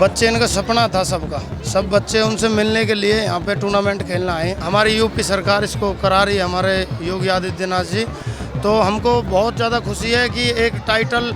बच्चे इनका सपना था सबका, सब बच्चे उनसे मिलने के लिए यहाँ पे टूर्नामेंट खेलना आए। हमारी यूपी सरकार इसको करा रही है, हमारे योगी आदित्यनाथ जी। तो हमको बहुत ज़्यादा खुशी है कि एक टाइटल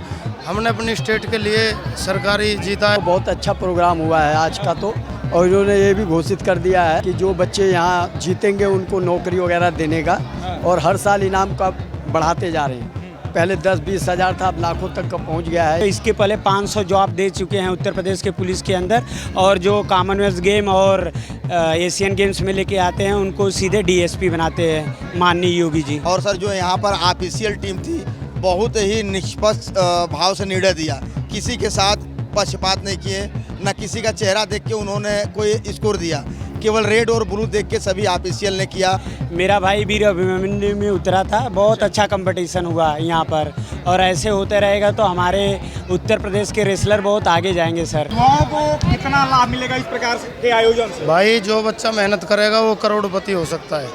हमने अपनी स्टेट के लिए सरकारी जीता है। बहुत अच्छा प्रोग्राम हुआ है आज का तो, और इन्होंने ये भी घोषित कर दिया है कि जो बच्चे यहाँ जीतेंगे उनको नौकरी वगैरह देने का, और हर साल इनाम का बढ़ाते जा रहे हैं। पहले 10-20 हज़ार था, अब लाखों तक का पहुँच गया है। इसके पहले 500 जॉब दे चुके हैं उत्तर प्रदेश के पुलिस के अंदर, और जो कॉमनवेल्थ गेम और एशियन गेम्स में लेके आते हैं उनको सीधे डीएसपी बनाते हैं माननीय योगी जी। और सर जो यहाँ पर ऑफिशियल टीम थी बहुत ही निष्पक्ष भाव से निर्णय दिया, किसी के साथ पक्षपात नहीं किए, न किसी का चेहरा देख के उन्होंने कोई स्कोर दिया, केवल रेड और ब्लू देख के सभी ऑफिशियल ने किया। मेरा भाई वीर अभिमन्यु में उतरा था, बहुत अच्छा कंपटीशन हुआ यहाँ पर, और ऐसे होते रहेगा तो हमारे उत्तर प्रदेश के रेसलर बहुत आगे जाएंगे सर। युवाओं को कितना लाभ मिलेगा इस प्रकार के आयोजन से? भाई जो बच्चा मेहनत करेगा वो करोड़पति हो सकता है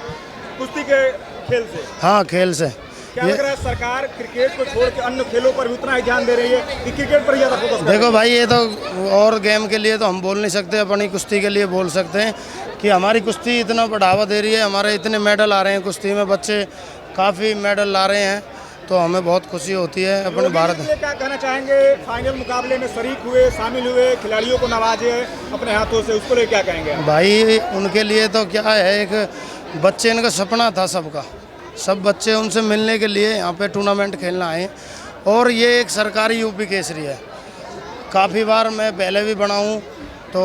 कुश्ती के खेल से? हाँ, खेल से। क्या लग रहा है सरकार क्रिकेट को छोड़ के अन्य खेलों पर भी उतना ही ध्यान दे रही है कि क्रिकेट पर ज़्यादा फोकस? देखो भाई, ये तो और गेम के लिए तो हम बोल नहीं सकते, अपनी कुश्ती के लिए बोल सकते हैं कि हमारी कुश्ती इतना बढ़ावा दे रही है, हमारे इतने मेडल आ रहे हैं कुश्ती में, बच्चे काफ़ी मेडल ला रहे हैं, तो हमें बहुत खुशी होती है अपने भारत में। क्या कहना चाहेंगे? फाइनल मुकाबले में शरीक हुए, शामिल हुए, खिलाड़ियों को नवाजे अपने हाथों से, उसको लिए क्या कहेंगे? भाई उनके लिए तो क्या है, एक बच्चे इनका सपना था सबका, सब बच्चे उनसे मिलने के लिए यहाँ पे टूर्नामेंट खेलना आए, और ये एक सरकारी यूपी केसरी है। काफ़ी बार मैं पहले भी बना हूँ, तो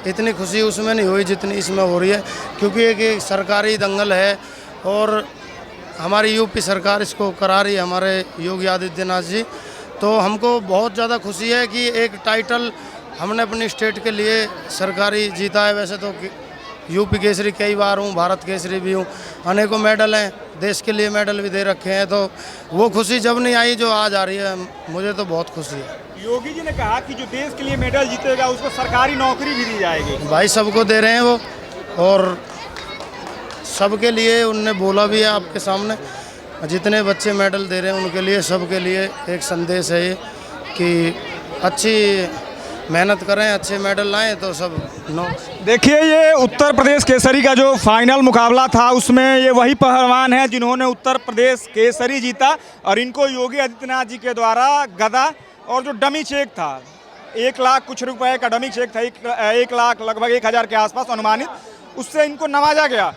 इतनी खुशी उसमें नहीं हुई जितनी इसमें हो रही है, क्योंकि एक सरकारी दंगल है और हमारी यूपी सरकार इसको करा रही है, हमारे योगी आदित्यनाथ जी। तो हमको बहुत ज़्यादा खुशी है कि एक टाइटल हमने अपनी स्टेट के लिए सरकारी जीता है। वैसे तो यूपी केसरी कई बार हूँ, भारत केसरी भी हूँ, अनेकों मेडल हैं, देश के लिए मेडल भी दे रखे हैं, तो वो खुशी जब नहीं आई जो आज आ रही है, मुझे तो बहुत खुशी है। योगी जी ने कहा कि जो देश के लिए मेडल जीतेगा उसको सरकारी नौकरी भी दी जाएगी। भाई सबको दे रहे हैं वो, और सबके लिए उनने बोला भी है आपके सामने, जितने बच्चे मेडल दे रहे हैं उनके लिए, सबके लिए एक संदेश है ये कि अच्छी मेहनत करें, अच्छे मेडल लाएं तो सब देखिए, ये उत्तर प्रदेश केसरी का जो फाइनल मुकाबला था उसमें ये वही पहलवान हैं जिन्होंने उत्तर प्रदेश केसरी जीता, और इनको योगी आदित्यनाथ जी के द्वारा गदा और जो डमी चेक था, 1 लाख कुछ रुपए का डमी चेक था, 1 लाख लगभग 1,000 के आसपास अनुमानित, उससे इनको नवाजा गया।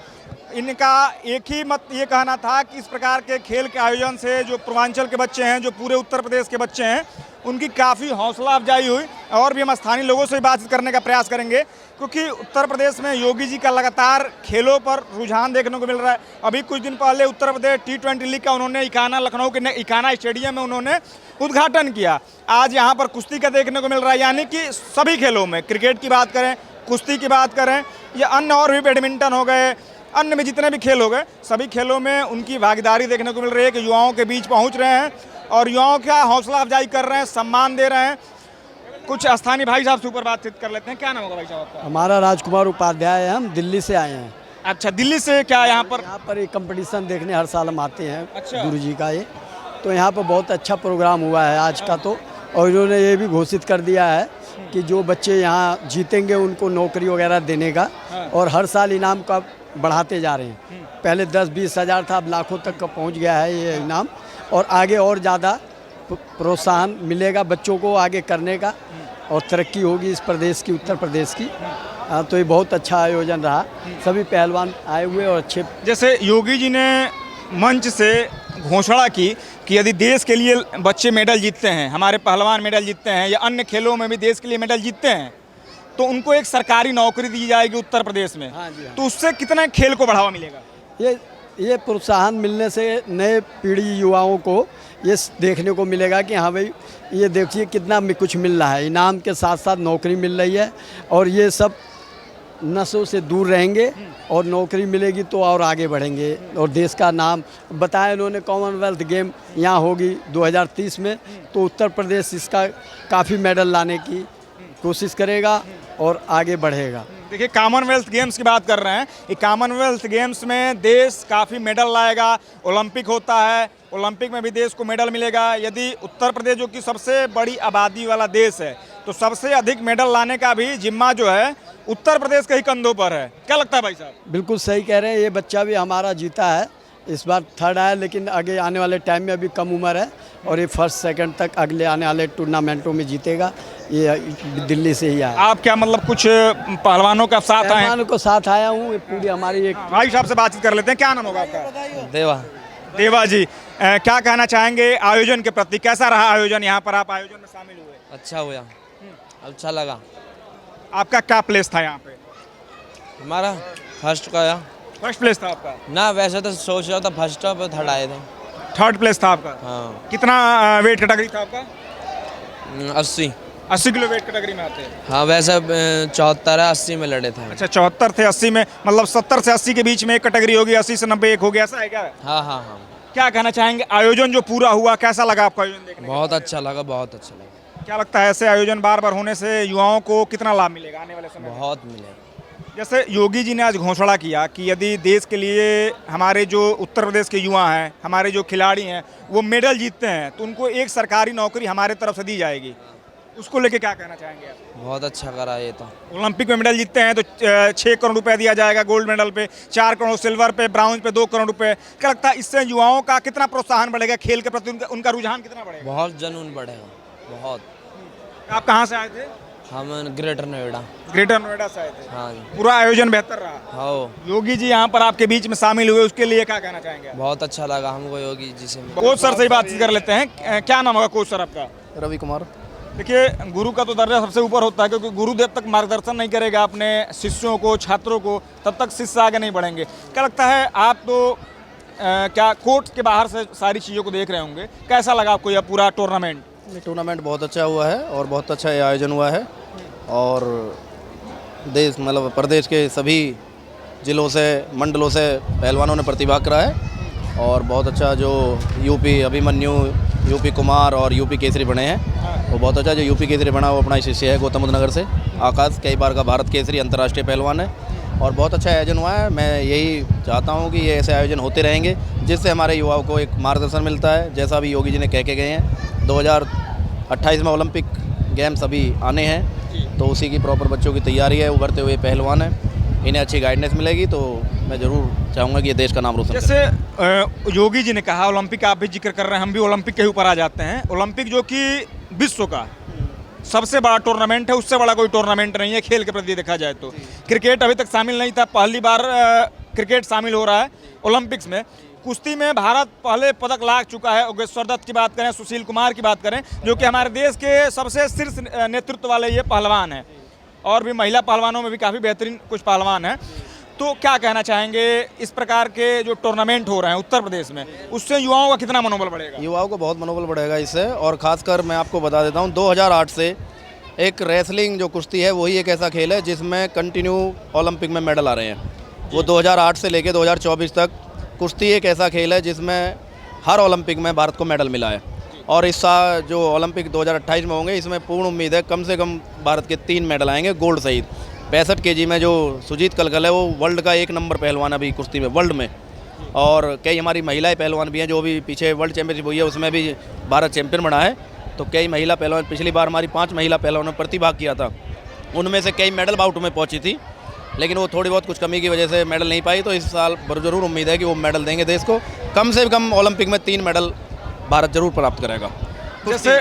इनका एक ही मत ये कहना था कि इस प्रकार के खेल के आयोजन से जो पूर्वांचल के बच्चे हैं, जो पूरे उत्तर प्रदेश के बच्चे हैं, उनकी काफ़ी हौसला अफजाई हुई। और भी हम स्थानीय लोगों से बातचीत करने का प्रयास करेंगे, क्योंकि उत्तर प्रदेश में योगी जी का लगातार खेलों पर रुझान देखने को मिल रहा है। अभी कुछ दिन पहले उत्तर प्रदेश T20 लीग का उन्होंने इकाना, लखनऊ के इकाना स्टेडियम में उन्होंने उद्घाटन किया। आज यहाँ पर कुश्ती का देखने को मिल रहा है, यानी कि सभी खेलों में, क्रिकेट की बात करें, कुश्ती की बात करें, या अन्य और भी बैडमिंटन हो गए, अन्य में जितने भी खेल हो गए, सभी खेलों में उनकी भागीदारी देखने को मिल रही है कि युवाओं के बीच पहुंच रहे हैं और युवाओं का हौसला अफजाई कर रहे हैं, सम्मान दे रहे हैं। कुछ स्थानीय भाई साहब से ऊपर बातचीत कर लेते हैं। क्या नाम होगा भाई साहब आपका? हमारा राजकुमार उपाध्याय है, हम दिल्ली से आए हैं। अच्छा, दिल्ली से? क्या यहाँ पर एक कंपटीशन देखने हर साल हम आते हैं। अच्छा। गुरु जी का ये, तो यहाँ पर बहुत अच्छा प्रोग्राम हुआ है आज का तो, और इन्होंने ये भी घोषित कर दिया है कि जो बच्चे यहाँ जीतेंगे उनको नौकरी वगैरह देने का, और हर साल इनाम का बढ़ाते जा रहे हैं। पहले 10-20 हज़ार था, अब लाखों तक का पहुँच गया है ये इनाम, और आगे और ज़्यादा प्रोत्साहन मिलेगा बच्चों को आगे करने का, और तरक्की होगी इस प्रदेश की, उत्तर प्रदेश की। तो ये बहुत अच्छा आयोजन रहा, सभी पहलवान आए हुए और अच्छे। जैसे योगी जी ने मंच से घोषणा की कि यदि देश के लिए बच्चे मेडल जीतते हैं, हमारे पहलवान मेडल जीतते हैं, या अन्य खेलों में भी देश के लिए मेडल जीतते हैं, तो उनको एक सरकारी नौकरी दी जाएगी उत्तर प्रदेश में। हाँ जी, हाँ। तो उससे कितना खेल को बढ़ावा मिलेगा? ये प्रोत्साहन मिलने से नए पीढ़ी युवाओं को ये देखने को मिलेगा कि हाँ भाई, ये देखिए कितना कुछ मिल रहा है, इनाम के साथ साथ नौकरी मिल रही है, और ये सब नशों से दूर रहेंगे, और नौकरी मिलेगी तो और आगे बढ़ेंगे, और देश का नाम बताया इन्होंने। कॉमनवेल्थ गेम यहाँ होगी 2030 में, तो उत्तर प्रदेश इसका काफ़ी मेडल लाने की कोशिश करेगा और आगे बढ़ेगा। देखिए, कॉमनवेल्थ गेम्स की बात कर रहे हैं, ये कॉमनवेल्थ गेम्स में देश काफ़ी मेडल लाएगा। ओलंपिक होता है, ओलंपिक में भी देश को मेडल मिलेगा। यदि उत्तर प्रदेश जो कि सबसे बड़ी आबादी वाला देश है, तो सबसे अधिक मेडल लाने का भी जिम्मा जो है उत्तर प्रदेश के ही कंधों पर है। क्या लगता है भाई साहब? बिल्कुल सही कह रहे हैं, ये बच्चा भी हमारा जीता है, इस बार थर्ड आया, लेकिन आगे आने वाले टाइम में अभी कम उम्र है और ये फर्स्ट सेकंड तक अगले आने वाले टूर्नामेंटों में जीतेगा। ये दिल्ली से ही आया। आप क्या मतलब कुछ पहलवानों का साथ आए हैं? पहलवानों को साथ आया हूँ, ये पूरी हमारी एक भाई साहब से बातचीत कर लेते हैं। क्या नाम होगा आपका? देवा। देवा जी, क्या कहना चाहेंगे आयोजन के प्रति? कैसा रहा आयोजन? यहाँ पर आप आयोजन में शामिल हुए, अच्छा हुआ, अच्छा लगा। आपका क्या प्लेस था यहाँ पे? हमारा फर्स्ट का या फर्स्ट प्लेस था आपका? ना, वैसे तो सोच रहा था फर्स्ट पर थर्ड आए थे। थर्ड प्लेस था आपका? हाँ। कितना वेट कैटेगरी था आपका? 80। 80 किलो वेट कैटेगरी में आते हैं। हाँ, वैसे 74 है, 80 में लड़े थे। अच्छा, 74 थे 80 में, मतलब 70 से 80 के बीच में एक कैटेगरी होगी, 80 से 90 एक हो गया, ऐसा है क्या? हाँ हाँ हाँ, क्या कहना चाहेंगे आयोजन जो पूरा हुआ, कैसा लगा आपको आयोजन देखने के? बहुत अच्छा लगा, बहुत अच्छा लगा। क्या लगता है ऐसे आयोजन बार बार होने से युवाओं को कितना लाभ मिलेगा आने वाले समय में? बहुत मिले। जैसे योगी जी ने आज घोषणा किया कि यदि देश के लिए हमारे जो उत्तर प्रदेश के युवा हैं, हमारे जो खिलाड़ी हैं, वो मेडल जीतते हैं तो उनको एक सरकारी नौकरी हमारे तरफ से दी जाएगी, उसको लेके क्या कहना चाहेंगे आप? बहुत अच्छा करा ये तो। ओलंपिक में मेडल जीतते हैं तो 6 करोड़ रुपए दिया जाएगा गोल्ड मेडल पे, 4 करोड़ सिल्वर पे, ब्राउन्ज पे 2 करोड़ रुपए। क्या लगता है इससे युवाओं का कितना प्रोत्साहन बढ़ेगा, खेल के प्रति उनका रुझान कितना बढ़ेगा? बहुत जुनून बढ़ेगा, बहुत। आप कहाँ से आए थे? हम ग्रेटर नोएडा। ग्रेटर नोएडा से आए थे। हाँ जी। पूरा आयोजन बेहतर रहा? हाँ। योगी जी यहाँ पर आपके बीच में शामिल हुए, उसके लिए क्या कहना चाहेंगे? बहुत अच्छा लगा हमको योगी जी से। कोच सर से ही बातचीत कर लेते हैं। क्या नाम होगा कोच सर आपका? रवि कुमार। देखिए, गुरु का तो दर्जा सबसे ऊपर होता है, क्योंकि गुरु जब तक मार्गदर्शन नहीं करेगा अपने शिष्यों को, छात्रों को, तब तक शिष्य आगे नहीं बढ़ेंगे। क्या लगता है आप तो क्या कोर्ट के बाहर से सारी चीज़ों को देख रहे होंगे, कैसा लगा आपको यह पूरा टूर्नामेंट? ये टूर्नामेंट बहुत अच्छा हुआ है और बहुत अच्छा ये आयोजन हुआ है और देश मतलब प्रदेश के सभी जिलों से, मंडलों से पहलवानों ने प्रतिभाग करा है और बहुत अच्छा जो यूपी अभिमन्यु, यूपी कुमार और यूपी केसरी बने हैं वो बहुत अच्छा। जो यूपी केसरी बना वो अपना ही शिष्य है गौतम बुद्ध नगर से, आकाश, कई बार का भारत केसरी अंतर्राष्ट्रीय पहलवान है और बहुत अच्छा आयोजन हुआ है। मैं यही चाहता हूँ कि ये ऐसे आयोजन होते रहेंगे जिससे हमारे युवाओं को एक मार्गदर्शन मिलता है। जैसा भी योगी जी ने कह के गए हैं 2028 में ओलंपिक गेम्स अभी आने हैं तो उसी की प्रॉपर बच्चों की तैयारी है, उभरते हुए पहलवान है, इन्हें अच्छी गाइडेंस मिलेगी तो मैं ज़रूर चाहूँगा कि ये देश का नाम रोशन जैसे योगी जी ने कहा ओलंपिक, आप भी जिक्र कर रहे हैं, हम भी ओलंपिक के ऊपर आ जाते हैं। ओलंपिक जो कि विश्व का सबसे बड़ा टूर्नामेंट है, उससे बड़ा कोई टूर्नामेंट नहीं है खेल के प्रति देखा जाए तो। क्रिकेट अभी तक शामिल नहीं था, पहली बार क्रिकेट शामिल हो रहा है ओलंपिक्स में। कुश्ती में भारत पहले पदक ला चुका है, योगेश्वर दत्त की बात करें, सुशील कुमार की बात करें, जो कि हमारे देश के सबसे शीर्ष नेतृत्व वाले ये पहलवान हैं, और भी महिला पहलवानों में भी काफ़ी बेहतरीन कुछ पहलवान हैं। तो क्या कहना चाहेंगे इस प्रकार के जो टूर्नामेंट हो रहे हैं उत्तर प्रदेश में, उससे युवाओं का कितना मनोबल बढ़ेगा? युवाओं को बहुत मनोबल बढ़ेगा इससे और ख़ासकर मैं आपको बता देता हूँ 2008 से एक रेसलिंग जो कुश्ती है वही एक ऐसा खेल है जिसमें कंटिन्यू ओलंपिक में मेडल आ रहे हैं। वो 2008 से लेकर 2024 तक कुश्ती एक ऐसा खेल है जिसमें हर ओलंपिक में भारत को मेडल मिला है और इस साल जो ओलंपिक 2028 में होंगे इसमें पूर्ण उम्मीद है कम से कम भारत के 3 मेडल आएंगे गोल्ड सहित। 65 kg में जो सुजीत कलकल है वो वर्ल्ड का 1 नंबर पहलवान अभी कुश्ती में वर्ल्ड में, और कई हमारी महिलाएं पहलवान भी हैं जो भी पीछे वर्ल्ड चैंपियनशिप हुई है उसमें भी भारत चैंपियन बना है। तो कई महिला पहलवान, पिछली बार हमारी 5 महिला पहलवानों ने प्रतिभाग किया था, उनमें से कई मेडल बाउट में पहुँची थी लेकिन वो थोड़ी बहुत कुछ कमी की वजह से मेडल नहीं पाई। तो इस साल ज़रूर उम्मीद है कि वो मेडल देंगे देश को, कम से कम ओलंपिक में 3 मेडल भारत जरूर प्राप्त करेगा। जैसे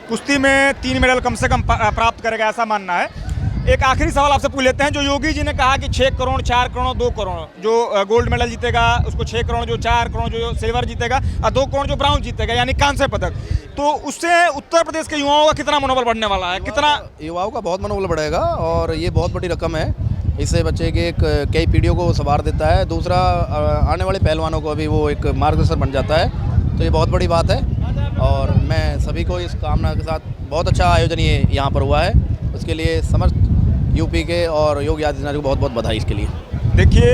कुश्ती में 3 मेडल कम से कम प्राप्त करेगा ऐसा मानना है। एक आखिरी सवाल आपसे पूछ लेते हैं, जो योगी जी ने कहा कि 6 करोड़, 4 करोड़, 2 करोड़ जो गोल्ड मेडल जीतेगा उसको 6 करोड़, जो 4 करोड़ जो सिल्वर जीतेगा और 2 करोड़ जो ब्राउन जीतेगा यानी कांस्य पदक, तो उससे उत्तर प्रदेश के युवाओं का कितना मनोबल बढ़ने वाला है? कितना युवाओं का बहुत मनोबल बढ़ेगा और ये बहुत बड़ी रकम है। इससे बच्चे के कई पीढ़ियों को संवार देता है, दूसरा आने वाले पहलवानों को भी वो एक मार्गदर्शन बन जाता है। तो ये बहुत बड़ी बात है और मैं सभी को इस कामना के साथ, बहुत अच्छा आयोजन ये यहाँ पर हुआ है, उसके लिए समस्त यूपी के और योगी आदित्यनाथ को बहुत बहुत बधाई इसके लिए। देखिए,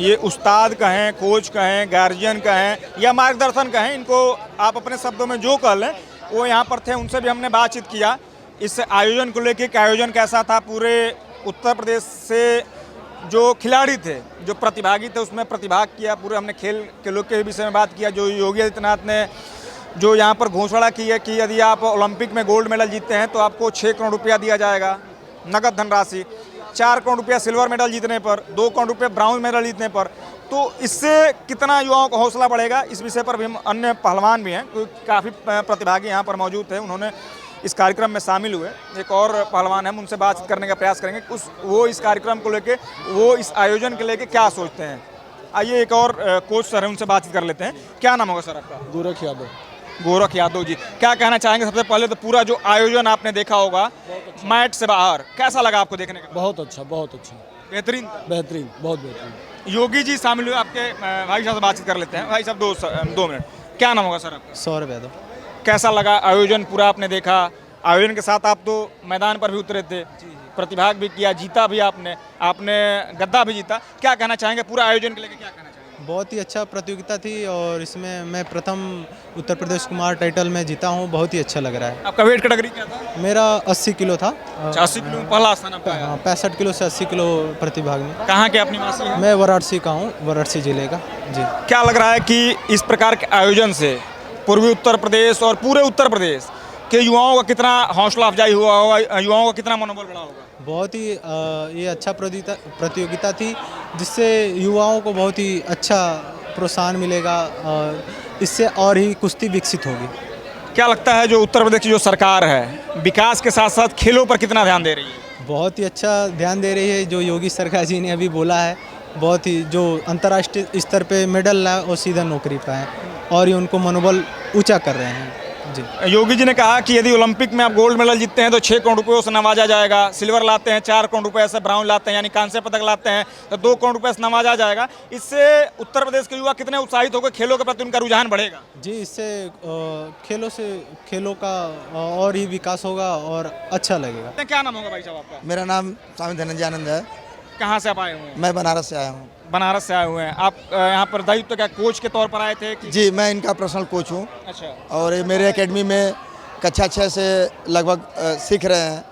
ये उस्ताद कहें, कोच कहें, गार्जियन कहें या मार्गदर्शन कहें, इनको आप अपने शब्दों में जो कह लें, वो यहाँ पर थे, उनसे भी हमने बातचीत किया इस आयोजन को लेकर कि आयोजन कैसा था। पूरे उत्तर प्रदेश से जो खिलाड़ी थे, जो प्रतिभागी थे, उसमें प्रतिभाग किया। पूरे हमने खेल के लोग के विषय में बात किया। जो योगी आदित्यनाथ ने जो यहाँ पर घोषणा की है कि यदि आप ओलंपिक में गोल्ड मेडल जीतते हैं तो आपको 6 करोड़ रुपया दिया जाएगा नगद धनराशि, 4 करोड़ रुपया सिल्वर मेडल जीतने पर, 2 करोड़ रुपये ब्राउन मेडल जीतने पर। तो इससे कितना युवाओं का हौसला बढ़ेगा, इस विषय पर भी हम अन्य पहलवान भी हैं, काफ़ी प्रतिभागी यहाँ पर मौजूद थे, उन्होंने इस कार्यक्रम में शामिल हुए। एक और पहलवान हम उनसे बात करने का प्रयास करेंगे वो इस कार्यक्रम को लेके, वो इस आयोजन के लेके क्या सोचते हैं। आइए एक और कोच सर हैं, उनसे बातचीत कर लेते हैं। क्या नाम होगा सर आपका? गोरख यादव। गोरख यादव जी, क्या कहना चाहेंगे? सबसे पहले तो पूरा जो आयोजन आपने देखा होगा मैट से बाहर, कैसा लगा आपको देखने का? बहुत अच्छा, बहुत अच्छा, बेहतरीन, बेहतरीन, बहुत बेहतरीन। योगी जी शामिल हुए, आपके भाई साहब से बातचीत कर लेते हैं। भाई साहब 2 मिनट, क्या नाम होगा सर आपका? सौरभ यादव। कैसा लगा आयोजन पूरा आपने देखा? आयोजन के साथ आप तो मैदान पर भी उतरे थे, प्रतिभाग भी किया, जीता भी आपने गद्दा भी जीता। क्या कहना चाहेंगे पूरा आयोजन के लेके, क्या कहना चाहेंगे? बहुत ही अच्छा प्रतियोगिता थी और इसमें मैं प्रथम उत्तर प्रदेश कुमार टाइटल में जीता हूँ। बहुत ही अच्छा लग रहा है। आपका वेट कैटेगरी क्या था? मेरा 80 किलो था। 80 किलो में पहला स्थान आपका आया। 65 किलो से 80 किलो प्रतिभाग में। कहाँ के अपनी वासी हैं? मैं वाराणसी का हूँ, वाराणसी जिले का जी। क्या लग रहा है कि इस प्रकार के आयोजन से पूर्वी उत्तर प्रदेश और पूरे उत्तर प्रदेश के युवाओं का कितना हौसला अफजाई हुआ होगा, युवाओं का कितना मनोबल बढ़ा होगा? बहुत ही ये अच्छा प्रतियोगिता थी, जिससे युवाओं को बहुत ही अच्छा प्रोत्साहन मिलेगा और इससे और ही कुश्ती विकसित होगी। क्या लगता है जो उत्तर प्रदेश की जो सरकार है विकास के साथ साथ खेलों पर कितना ध्यान दे रही है? बहुत ही अच्छा ध्यान दे रही है। जो योगी सरकार जी ने अभी बोला है, बहुत ही जो अंतर्राष्ट्रीय स्तर पे मेडल लाए और सीधा नौकरी पाए और ये उनको मनोबल ऊंचा कर रहे हैं जी। योगी जी ने कहा कि यदि ओलंपिक में आप गोल्ड मेडल जीतते हैं तो 6 करोड़ रुपये से नवाजा जाएगा, सिल्वर लाते हैं 4 करोड़ रुपये से, ब्राउन लाते हैं यानी कांस्य पदक लाते हैं तो 2 करोड़ रुपये से नवाजा जाएगा। इससे उत्तर प्रदेश के युवा कितने उत्साहित होकर खेलों के प्रति उनका रुझान बढ़ेगा? जी, इससे खेलों का और ही विकास होगा और अच्छा लगेगा। क्या नाम होगा भाई साहब आपका? मेरा नाम स्वामी धनंजय आनंद है। कहाँ से आप आए हुए हैं? मैं बनारस से आया हूँ। बनारस से आए हुए हैं आप। यहाँ पर दायित्व क्या कोच के तौर पर आए थे कि? जी, मैं इनका पर्सनल कोच हूँ। अच्छा। और ये मेरे एकेडमी में कक्षा 6 से लगभग सीख रहे हैं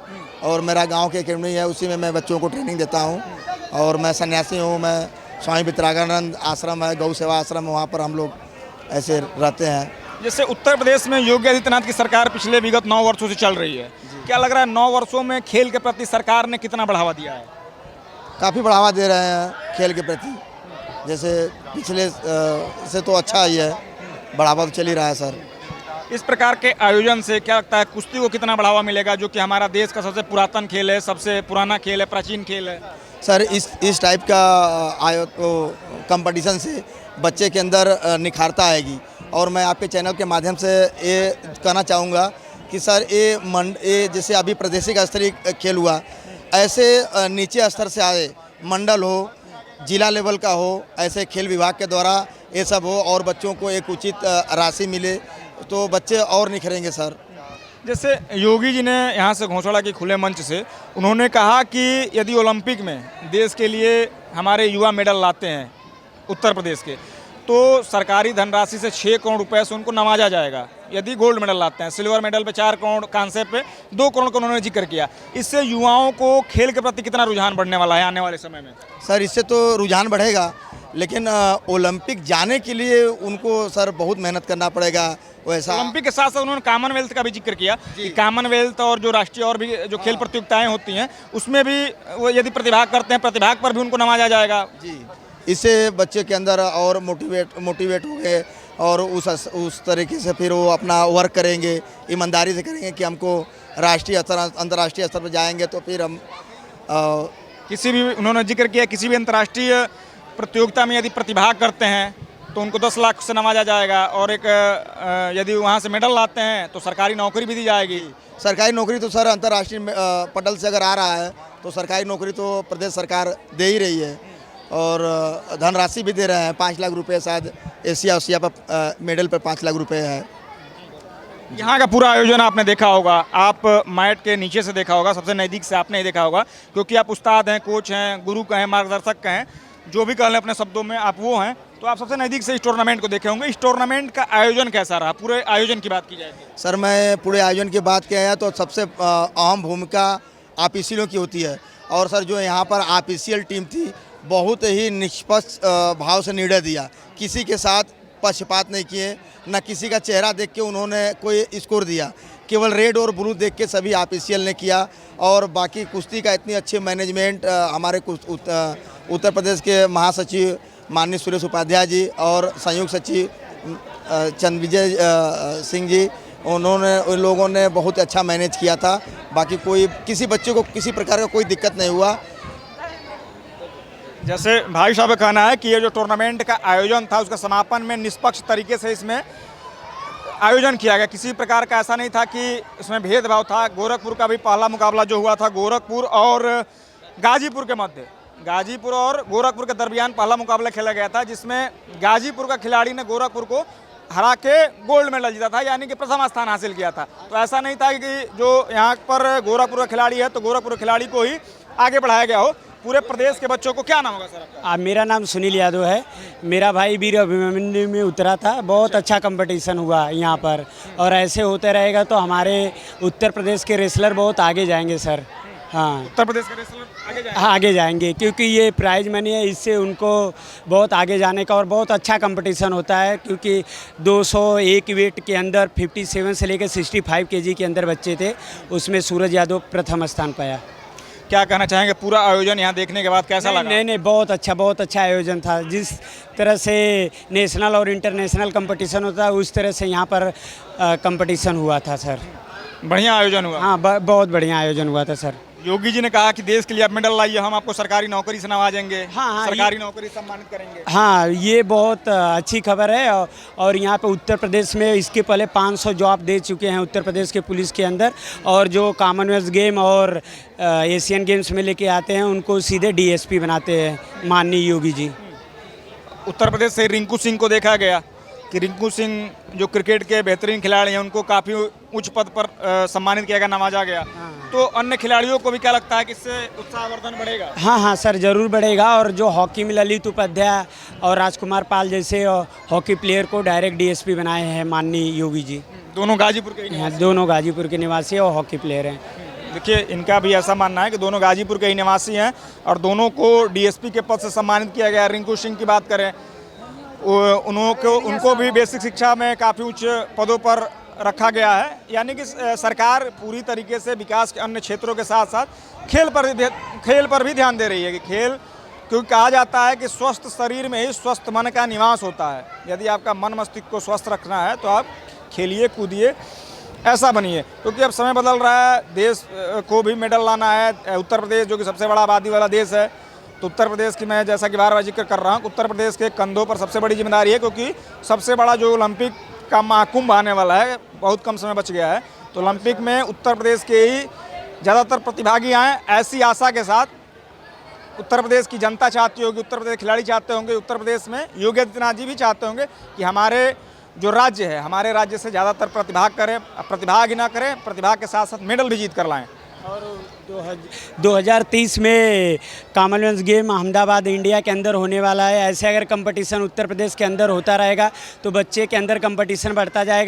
और मेरा गांव की एकेडमी है, उसी में मैं बच्चों को ट्रेनिंग देता हूँ। और मैं सन्यासी हूँ। मैं स्वामी वितरागानंद आश्रम है, गौ सेवा आश्रम है, वहाँ पर हम लोग ऐसे रहते हैं। जैसे उत्तर प्रदेश में योगी आदित्यनाथ की सरकार पिछले विगत 9 वर्षों से चल रही है, क्या लग रहा है 9 वर्षों में खेल के प्रति सरकार ने कितना बढ़ावा दिया है? काफ़ी बढ़ावा दे रहे हैं खेल के प्रति। जैसे पिछले से तो अच्छा ही है, बढ़ावा तो चल ही रहा है सर। इस प्रकार के आयोजन से क्या लगता है कुश्ती को कितना बढ़ावा मिलेगा, जो कि हमारा देश का सबसे पुरातन खेल है, सबसे पुराना खेल है, प्राचीन खेल है? सर इस टाइप का कंपटीशन से बच्चे के अंदर निखारता आएगी। और मैं आपके चैनल के माध्यम से ये कहना चाहूँगा कि सर ये जैसे अभी प्रादेशिक स्तरीय खेल हुआ, ऐसे नीचे स्तर से आए, मंडल हो, जिला लेवल का हो, ऐसे खेल विभाग के द्वारा ये सब हो और बच्चों को एक उचित राशि मिले तो बच्चे और निखरेंगे सर। जैसे योगी जी ने यहाँ से घोषणा की खुले मंच से, उन्होंने कहा कि यदि ओलंपिक में देश के लिए हमारे युवा मेडल लाते हैं उत्तर प्रदेश के, तो सरकारी धनराशि से 6 करोड़ रुपए से उनको नवाजा जाएगा। यदि गोल्ड मेडल लाते हैं, सिल्वर मेडल पे 4 करोड़, कांसे पे 2 करोड़ का उन्होंने जिक्र किया। इससे युवाओं को खेल के प्रति कितना रुझान बढ़ने वाला है आने वाले समय में? सर इससे तो रुझान बढ़ेगा, लेकिन ओलंपिक जाने के लिए उनको सर बहुत मेहनत करना पड़ेगा। वैसा ओलंपिक के साथ साथ उन्होंने कॉमनवेल्थ का भी जिक्र किया कि कॉमनवेल्थ और जो राष्ट्रीय और भी जो खेल प्रतियोगिताएं होती हैं उसमें भी वो यदि प्रतिभाग करते हैं, प्रतिभाग पर भी उनको नवाजा जाएगा। जी, इससे बच्चे के अंदर और मोटिवेट हो गए और उस तरीके से फिर वो अपना वर्क करेंगे, ईमानदारी से करेंगे कि हमको राष्ट्रीय स्तर अंतर्राष्ट्रीय स्तर पर जाएंगे तो फिर हम किसी भी, उन्होंने जिक्र किया किसी भी अंतर्राष्ट्रीय प्रतियोगिता में यदि प्रतिभाग करते हैं तो उनको 10 लाख से नवाजा जाएगा और एक यदि वहाँ से मेडल लाते हैं तो सरकारी नौकरी भी दी जाएगी। सरकारी नौकरी तो सर अंतर्राष्ट्रीय पटल से अगर आ रहा है तो सरकारी नौकरी तो प्रदेश सरकार दे ही रही है और धनराशि भी दे रहे हैं। 5 लाख रुपए शायद एशिया पर मेडल पर 5 लाख रुपए है। यहाँ का पूरा आयोजन आपने देखा होगा, आप मैट के नीचे से देखा होगा, सबसे नज़दीक से आपने ही देखा होगा क्योंकि आप उस्ताद हैं, कोच हैं, गुरु का हैं, मार्गदर्शक का हैं, जो भी कह लें अपने शब्दों में आप वो हैं, तो आप सबसे नज़दीक से इस टूर्नामेंट को देखे होंगे। इस टूर्नामेंट का आयोजन कैसा रहा? पूरे आयोजन की बात की जाए सर, मैं पूरे आयोजन की बात किया है तो सबसे अहम भूमिका ऑफिशियलों की होती है। और सर जो यहाँ पर ऑफिशियल टीम थी बहुत ही निष्पक्ष भाव से निर्णय दिया, किसी के साथ पक्षपात नहीं किए, न किसी का चेहरा देख के उन्होंने कोई स्कोर दिया। केवल रेड और ब्लू देख के सभी ऑफिशियल ने किया। और बाकी कुश्ती का इतनी अच्छी मैनेजमेंट हमारे उत्तर प्रदेश के महासचिव माननीय सुरेश उपाध्याय जी और संयुक्त सचिव चंद्रविजय सिंह जी, उन लोगों ने बहुत अच्छा मैनेज किया था। बाकी कोई किसी बच्चे को किसी प्रकार का कोई दिक्कत नहीं हुआ। जैसे भाई साहब का कहना है कि ये जो टूर्नामेंट का आयोजन था उसका समापन में निष्पक्ष तरीके से इसमें आयोजन किया गया। किसी प्रकार का ऐसा नहीं था कि इसमें भेदभाव था। गोरखपुर का भी पहला मुकाबला जो हुआ था गोरखपुर और गाजीपुर के मध्य, गाजीपुर और गोरखपुर के दरमियान पहला मुकाबला खेला गया था, जिसमें गाजीपुर का खिलाड़ी ने गोरखपुर को हरा के गोल्ड मेडल जीता था, यानी कि प्रथम स्थान हासिल किया था। तो ऐसा नहीं था कि जो यहाँ पर गोरखपुर का खिलाड़ी है तो गोरखपुर खिलाड़ी को ही आगे बढ़ाया गया हो। पूरे प्रदेश के बच्चों को क्या नाम होगा सर आपका? मेरा नाम सुनील यादव है। मेरा भाई वीर अभिमन्यु में उतरा था। बहुत अच्छा कंपटीशन हुआ यहाँ पर, और ऐसे होते रहेगा तो हमारे उत्तर प्रदेश के रेसलर बहुत आगे जाएंगे सर। हाँ, उत्तर प्रदेश के रेसलर आगे जाएंगे? हाँ, आगे जाएंगे, क्योंकि ये प्राइज मनी है, इससे उनको बहुत आगे जाने का और बहुत अच्छा कंपटीशन होता है। क्योंकि 201 वेट के अंदर 57 से लेकर 65 केजी के अंदर बच्चे थे, उसमें सूरज यादव प्रथम स्थान पाया। क्या कहना चाहेंगे, पूरा आयोजन यहाँ देखने के बाद कैसा लगा? नहीं, बहुत अच्छा आयोजन था। जिस तरह से नेशनल और इंटरनेशनल कंपटीशन होता है उस तरह से यहाँ पर कंपटीशन हुआ था सर। बढ़िया आयोजन हुआ? हाँ, बहुत बढ़िया आयोजन हुआ था सर। योगी जी ने कहा कि देश के लिए आप मेडल लाइए, हम आपको सरकारी नौकरी से नवाजेंगे। हाँ, सरकारी नौकरी सम्मानित करेंगे। हाँ, ये बहुत अच्छी खबर है। और यहाँ पे उत्तर प्रदेश में इसके पहले 500 जॉब दे चुके हैं उत्तर प्रदेश के पुलिस के अंदर, और जो कॉमनवेल्थ गेम और एशियन गेम्स में लेके आते हैं उनको सीधे डीएसपी बनाते हैं माननीय योगी जी। उत्तर प्रदेश से रिंकू सिंह को देखा गया कि रिंकू सिंह जो क्रिकेट के बेहतरीन खिलाड़ी हैं उनको काफ़ी उच्च पद पर सम्मानित किया गया, नवाजा गया। तो अन्य खिलाड़ियों को भी क्या लगता है कि इससे उत्साहवर्धन बढ़ेगा? हाँ सर, ज़रूर बढ़ेगा। और जो हॉकी में ललित उपाध्याय और राजकुमार पाल जैसे हॉकी प्लेयर को डायरेक्ट डीएसपी बनाए हैं माननीय योगी जी। दोनों गाजीपुर के? हाँ, दोनों गाजीपुर के निवासी और हॉकी प्लेयर हैं। देखिए, इनका भी ऐसा मानना है कि दोनों गाजीपुर के ही निवासी हैं और दोनों को डीएसपी के पद से सम्मानित किया गया। रिंकू सिंह की बात करें, उनको भी बेसिक शिक्षा में काफ़ी उच्च पदों पर रखा गया है। यानी कि सरकार पूरी तरीके से विकास के अन्य क्षेत्रों के साथ साथ खेल पर भी ध्यान दे रही है कि खेल, क्योंकि कहा जाता है कि स्वस्थ शरीर में ही स्वस्थ मन का निवास होता है। यदि आपका मन मस्तिष्क को स्वस्थ रखना है तो आप खेलिए, कूदिए, ऐसा बनिए। क्योंकि अब समय बदल रहा है, देश को भी मेडल लाना है। उत्तर प्रदेश जो कि सबसे बड़ा आबादी वाला देश है, तो उत्तर प्रदेश की मैं जैसा कि बार बार जिक्र कर रहा हूँ, उत्तर प्रदेश के कंधों पर सबसे बड़ी जिम्मेदारी है। क्योंकि सबसे बड़ा जो ओलंपिक का महाकुंभ आने वाला है, बहुत कम समय बच गया है, तो ओलंपिक में उत्तर प्रदेश के ही ज़्यादातर प्रतिभागी आएँ, ऐसी आशा के साथ उत्तर प्रदेश की जनता चाहती होगी, उत्तर प्रदेश खिलाड़ी चाहते होंगे, उत्तर प्रदेश में योगी आदित्यनाथ जी भी चाहते होंगे कि हमारे जो राज्य है, हमारे राज्य से ज़्यादातर प्रतिभाग ही ना करें, प्रतिभा के साथ साथ मेडल भी जीत कर लाएँ। और 2030 में कॉमनवेल्थ गेम अहमदाबाद इंडिया के अंदर होने वाला है। ऐसे अगर कंपटीशन उत्तर प्रदेश के अंदर होता रहेगा तो बच्चे के अंदर कंपटीशन बढ़ता जाएगा।